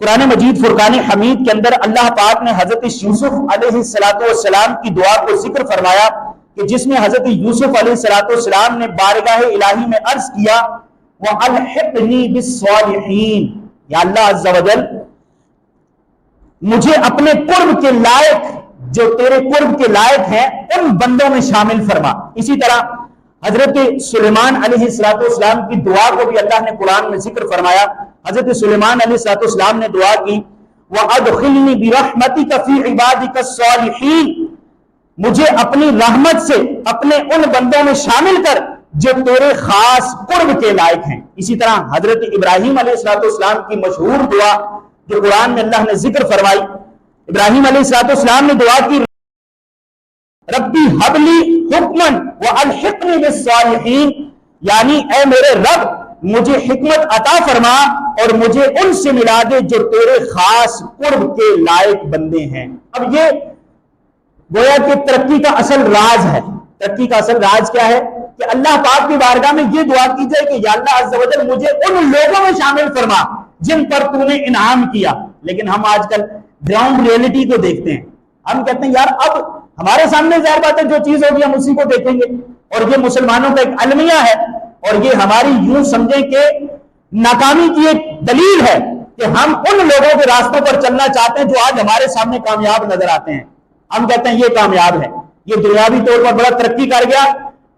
قرآن مجید فرقان حمید کے اندر اللہ پاک نے حضرت یوسف علیہ السلام کی دعا کو ذکر فرمایا کہ جس میں حضرت یوسف علیہ السلام نے بارگاہ الہی میں عرض کیا وَأَلْحِقْنِي بِالصَّالِحِينَ، یا اللہ عز و جل مجھے اپنے قرب کے لائق، جو تیرے قرب کے لائق ہیں ان بندوں میں شامل فرما۔ اسی طرح حضرت سلیمان علیہ السلام کی دعا کو بھی اللہ نے قرآن میں ذکر فرمایا۔ حضرت سلیمان علیہ السلام نے دعا کی وَأَدْخِلْنِي بِرَحْمَتِكَ فِي عِبَادِكَ الصَّالِحِينَ، مجھے اپنی رحمت سے اپنے ان بندوں میں شامل کر جو تیرے خاص قرب کے لائق ہیں۔ اسی طرح حضرت ابراہیم علیہ السلام کی مشہور دعا جو قرآن میں اللہ نے ذکر فرمائی، ابراہیم علیہ السلام نے دعا کی ربی حبلی حکمن والحقنی بالصالحین، یعنی اے میرے رب مجھے حکمت عطا فرما اور مجھے ان سے ملا دے جو تیرے خاص قرب کے لائق بندے ہیں۔ اب یہ گویا کہ ترقی کا اصل راز ہے۔ ترقی کا اصل راز کیا ہے کہ اللہ پاک کی بارگاہ میں یہ دعا کی جائے کہ یا اللہ عز و جل مجھے ان لوگوں میں شامل فرما جن پر تو نے انعام کیا۔ لیکن ہم آج کل گراؤنڈ ریئلٹی کو دیکھتے ہیں، ہم کہتے ہیں یار اب ہمارے سامنے ظاہر بات ہے جو چیز ہوگی ہم اسی کو دیکھیں گے، اور یہ مسلمانوں کا ایک المیہ ہے، اور یہ ہماری یوں سمجھیں کہ ناکامی کی ایک دلیل ہے کہ ہم ان لوگوں کے راستوں پر چلنا چاہتے ہیں جو آج ہمارے سامنے کامیاب نظر آتے ہیں۔ ہم کہتے ہیں یہ کامیاب ہے، یہ دنیاوی طور پر بڑا ترقی کر گیا،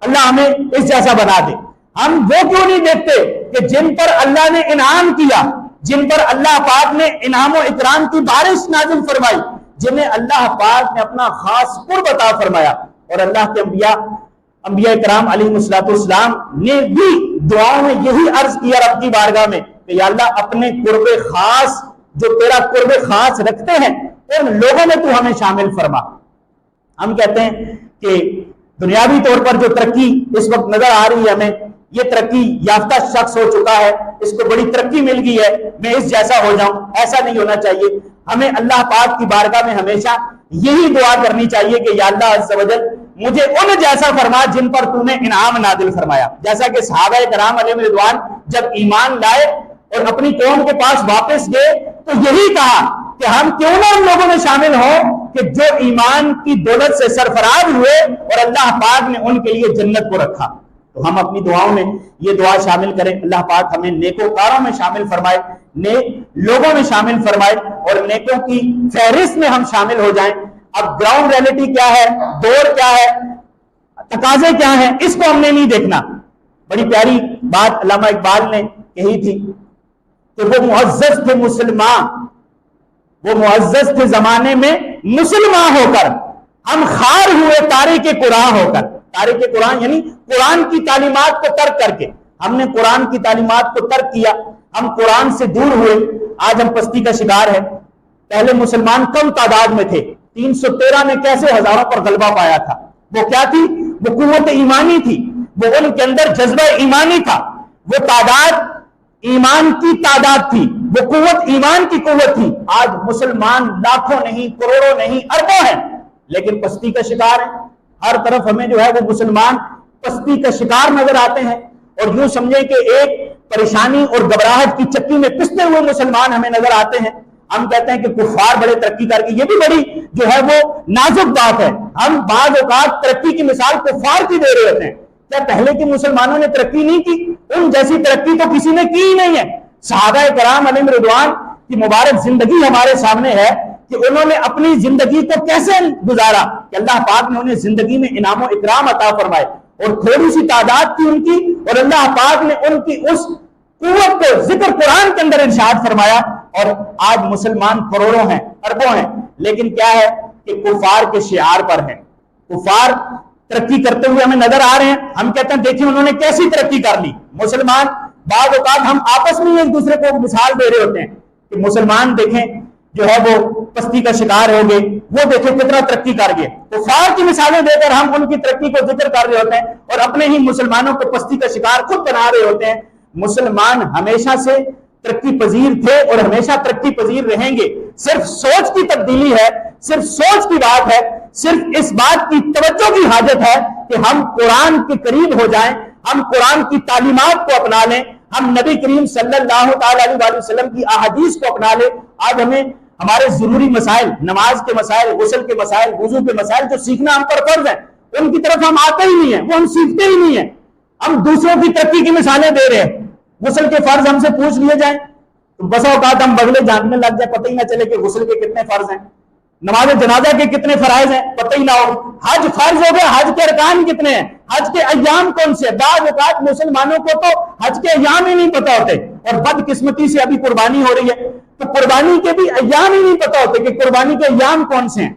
اللہ ہمیں اس جیسا بنا دے۔ ہم وہ کیوں نہیں دیکھتے کہ جن پر اللہ نے انعام کیا، جن پر اللہ پاک نے انعام و اکرام کی بارش نازل فرمائی، جنہیں اللہ پاک نے اپنا خاص قرب عطا فرمایا، اور اللہ کے انبیاء کرام علیہ السلام نے بھی دعاؤں میں یہی عرض کیا رب کی بارگاہ میں کہ یا اللہ اپنے قرب خاص، جو تیرا قرب خاص رکھتے ہیں ان لوگوں میں تو ہمیں شامل فرما۔ ہم کہتے ہیں کہ دنیاوی طور پر جو ترقی اس وقت نظر آ رہی ہے ہمیں، یہ ترقی یافتہ شخص ہو چکا ہے، اس کو بڑی ترقی مل گئی ہے، میں اس جیسا ہو جاؤں، ایسا نہیں ہونا چاہیے۔ ہمیں اللہ پاک کی بارگاہ میں ہمیشہ یہی دعا کرنی چاہیے کہ یا اللہ عز و جل مجھے ان جیسا فرما جن پر تو نے انعام نازل فرمایا۔ جیسا کہ صحابہ کرام علیہ رضوان جب ایمان لائے اور اپنی قوم کے پاس واپس گئے تو یہی کہا کہ ہم کیوں نہ ان لوگوں میں شامل ہوں کہ جو ایمان کی دولت سے سرفراز ہوئے اور اللہ پاک نے ان کے لیے جنت کو رکھا۔ تو ہم اپنی دعاؤں میں یہ دعا شامل کریں، اللہ پاک ہمیں نیکوکاروں میں شامل فرمائے، نیک لوگوں میں شامل فرمائے، اور نیکوں کی فہرست میں ہم شامل ہو جائیں۔ اب گراؤنڈ ریئلٹی کیا ہے، دور کیا ہے، تقاضے کیا ہیں، اس کو ہم نے نہیں دیکھنا۔ بڑی پیاری بات علامہ اقبال نے کہی تھی کہ وہ معزز تھے مسلمان، وہ معزز تھے زمانے میں مسلمان ہو کر، ہم خار ہوئے تارک قرآن ہو کر۔ تارک قرآن یعنی قرآن کی تعلیمات کو ترک کر کے، ہم نے قرآن کی تعلیمات کو ترک کیا، ہم قرآن سے دور ہوئے، آج ہم پستی کا شکار ہے۔ پہلے مسلمان کم تعداد میں تھے، 313 میں کیسے ہزاروں پر غلبہ پایا تھا؟ وہ کیا تھی؟ وہ قوت ایمانی تھی، وہ ان کے اندر جذبہ ایمانی تھا، وہ تعداد ایمان کی تعداد تھی، وہ قوت ایمان کی قوت تھی۔ آج مسلمان لاکھوں نہیں، کروڑوں نہیں، اربوں ہیں، لیکن پستی کا شکار ہیں۔ ہر طرف ہمیں جو ہے وہ مسلمان پستی کا شکار نظر آتے ہیں، اور یوں سمجھیں کہ ایک پریشانی اور گھبراہٹ کی چکی میں پستے ہوئے مسلمان ہمیں نظر آتے ہیں۔ ہم کہتے ہیں کہ کفار بڑے ترقی کر کے، یہ بھی بڑی جو ہے وہ نازک بات ہے۔ ہم بعض اوقات ترقی کی مثال کفار کی دے رہے ہوتے ہیں، کیا پہلے کے مسلمانوں نے ترقی نہیں کی؟ ان جیسی ترقی تو کسی نے کی ہی نہیں ہے۔ صحابہ کرام علیہ رضوان کی مبارک زندگی ہمارے سامنے ہے کہ انہوں نے اپنی زندگی کو کیسے گزارا کہ اللہ پاک نے انہیں زندگی میں انعام و اکرام عطا فرمائے، اور تھوڑی سی تعداد تھی ان کی، اور اللہ پاک نے ان کی اس قوت کو ذکر قرآن کے اندر ارشاد فرمایا، اور آج مسلمان کروڑوں ہیں، اربوں ہیں، لیکن کیا ہے کہ کفار کے شعار پر ہیں۔ کفار ترقی کرتے ہوئے ہمیں نظر آ رہے ہیں، ہم کہتے ہیں دیکھیں انہوں نے کیسی ترقی کر لی۔ مسلمان بعض اوقات ہم آپس میں ایک دوسرے کو مثال دے رہے ہوتے ہیں کہ مسلمان دیکھیں جو ہے وہ پستی کا شکار ہو گئے، وہ دیکھیں کتنا ترقی کر گئے۔ کفار کی مثالیں دے کر ہم ان کی ترقی کو ذکر کر رہے ہوتے ہیں، اور اپنے ہی مسلمانوں کو پستی کا شکار خود بنا رہے ہوتے ہیں۔ مسلمان ہمیشہ سے ترقی پذیر تھے اور ہمیشہ ترقی پذیر رہیں گے، صرف سوچ کی تبدیلی ہے، صرف سوچ کی بات ہے، صرف اس بات کی توجہ کی حاجت ہے کہ ہم قرآن کے قریب ہو جائیں، ہم قرآن کی تعلیمات کو اپنا لیں، ہم نبی کریم صلی اللہ تعالی علیہ وسلم کی احادیث کو اپنا لے، آج ہمیں ہمارے ضروری مسائل، نماز کے مسائل، غسل کے مسائل، وضو کے مسائل جو سیکھنا ہم پر فرض ہے، ان کی طرف ہم آتے ہی نہیں ہیں، وہ ہم سیکھتے ہی نہیں ہیں۔ ہم دوسروں کی ترقی کی مثالیں دے رہے ہیں۔ غسل کے فرض ہم سے پوچھ لیے جائیں تو بسا اوقات ہم بغلے جاننے لگ جائے، پتہ ہی نہ چلے کہ غسل کے کتنے فرض ہیں، نماز جنازہ کے کتنے فرائض ہیں پتہ ہی نہ ہو، حج فرض ہو گیا، حج کے ارکان کتنے ہیں، حج کے ایام کون سے ہیں۔ بعض اوقات مسلمانوں کو تو حج کے ایام ہی نہیں پتہ ہوتے، اور بدقسمتی سے ابھی قربانی ہو رہی ہے تو قربانی کے بھی ایام ہی نہیں پتہ ہوتے کہ قربانی کے ایام کون سے ہیں،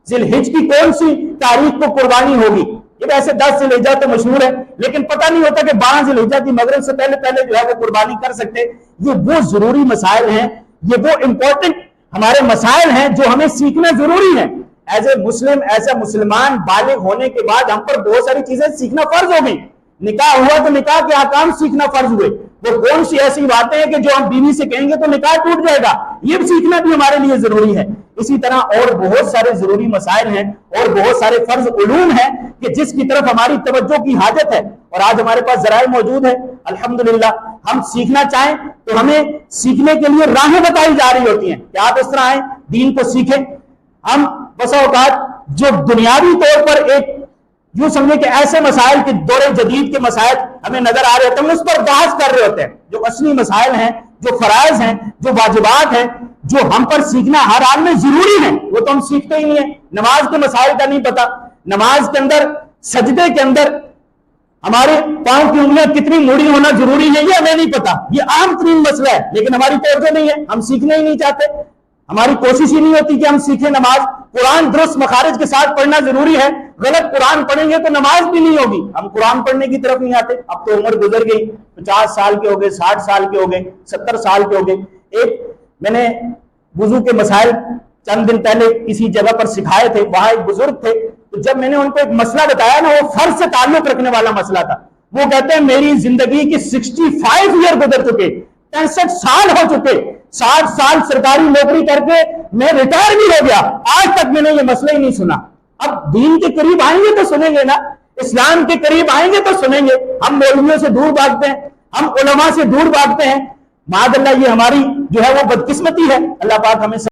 ذی الحج کی کون سی تاریخ کو قربانی ہوگی۔ یہ ویسے 10 ذی الحجہ تو مشہور ہے، لیکن پتہ نہیں ہوتا کہ 12 ذی الحجہ کی مغرب سے پہلے جو ہے وہ قربانی کر سکتے۔ یہ وہ ضروری مسائل ہیں، یہ وہ امپورٹنٹ ہمارے مسائل ہیں جو ہمیں سیکھنا ضروری ہے۔ ایز اے مسلم، ایسا مسلمان بالغ ہونے کے بعد ہم پر بہت ساری چیزیں سیکھنا فرض ہو گئی۔ نکاح ہوا تو نکاح کے احکام سیکھنا فرض ہوئے، وہ کون سی ایسی باتیں ہیں کہ جو ہم بیوی سے کہیں گے تو نکاح ٹوٹ جائے گا، یہ بھی سیکھنا بھی ہمارے لیے ضروری ہے۔ اسی طرح اور بہت سارے ضروری مسائل ہیں اور بہت سارے فرض علوم ہیں کہ جس کی طرف ہماری توجہ کی حاجت ہے، اور آج ہمارے پاس ذرائع موجود ہے الحمدللہ۔ ہم سیکھنا چاہیں تو ہمیں سیکھنے کے لیے راہیں بتائی جا رہی ہوتی ہیں کہ آپ اس طرح آئیں، دین کو سیکھیں۔ ہم بسا اوقات جو دنیاوی طور پر ایک یوں سمجھے کہ ایسے مسائل کے دور جدید کے مسائل ہمیں نظر آ رہے ہوتے ہیں، ہم اس پر بحث کر رہے ہوتے ہیں۔ جو اصلی مسائل ہیں، جو فرائض ہیں، جو واجبات ہیں، جو ہم پر سیکھنا ہر حال میں ضروری ہے، وہ تو ہم سیکھتے ہی نہیں ہیں۔ نماز کے مسائل کا نہیں پتا، نماز کے اندر سجدے کے اندر ہمارے پاؤں کی انگلیاں کتنی موڑی ہونا ضروری ہے یہ ہمیں نہیں پتا، یہ عام ترین مسئلہ ہے، لیکن ہماری توجہ نہیں ہے، ہم سیکھنا ہی نہیں چاہتے، ہماری کوشش ہی نہیں ہوتی کہ ہم سیکھیں نماز۔ قرآن درست مخارج کے ساتھ پڑھنا ضروری ہے، غلط قرآن پڑھیں گے تو نماز بھی نہیں ہوگی، ہم قرآن پڑھنے کی طرف نہیں آتے۔ اب تو عمر گزر گئی، 50 سال کے ہو گئے، 60 سال کے ہو گئے، 70 سال کے ہو گئے۔ میں نے وضو کے مسائل چند دن پہلے کسی جگہ پر سکھائے تھے، وہاں ایک بزرگ تھے، تو جب میں نے ان کو ایک مسئلہ بتایا نا، وہ فرض سے تعلق رکھنے والا مسئلہ تھا، وہ کہتے ہیں میری زندگی کی 65 ایئر گزر چکے، 65 سال ہو چکے، 60 سال سرکاری نوکری کر کے میں ریٹائر بھی ہو گیا، آج تک میں نے یہ مسئلہ ہی نہیں سنا۔ اب دین کے قریب آئیں گے تو سنیں گے نا، اسلام کے قریب آئیں گے تو سنیں گے۔ ہم مولویوں سے دور بھاگتے ہیں، ہم علماء سے دور بھاگتے ہیں، معاذ اللہ یہ ہماری جو ہے وہ بدقسمتی ہے۔ اللہ پاک ہمیں